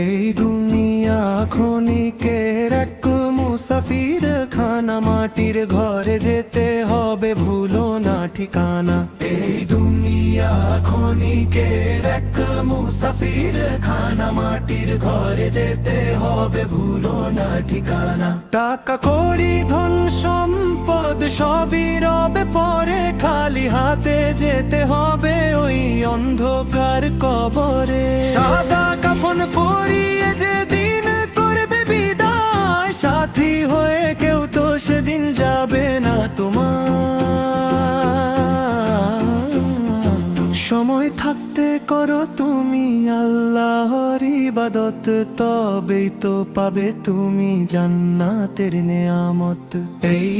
এই দুনিয়া ক্ষণিকের এক মুসাফির খানা, মাটির ঘরে যেতে হবে ভুলো না ঠিকানা। এই দুনিয়া ক্ষণিকের এক মুসাফির খানা, মাটির ঘরে যেতে হবে ভুলো না ঠিকানা। টাকা কড়ি ধন সম্পদ সবই রবে পরে, খালি হাতে যেতে হবে ওই অন্ধকার কবরে। সাদা কাফন পরিয়ে যেদিন করবে বিদায়, সাথী হয়ে কেউ তো সেদিন যাবে না তোমার। সময় থাকতে করো তুমি আল্লাহর ইবাদত, তবেই তো পাবে তুমি জান্নাতের নেয়ামত। এই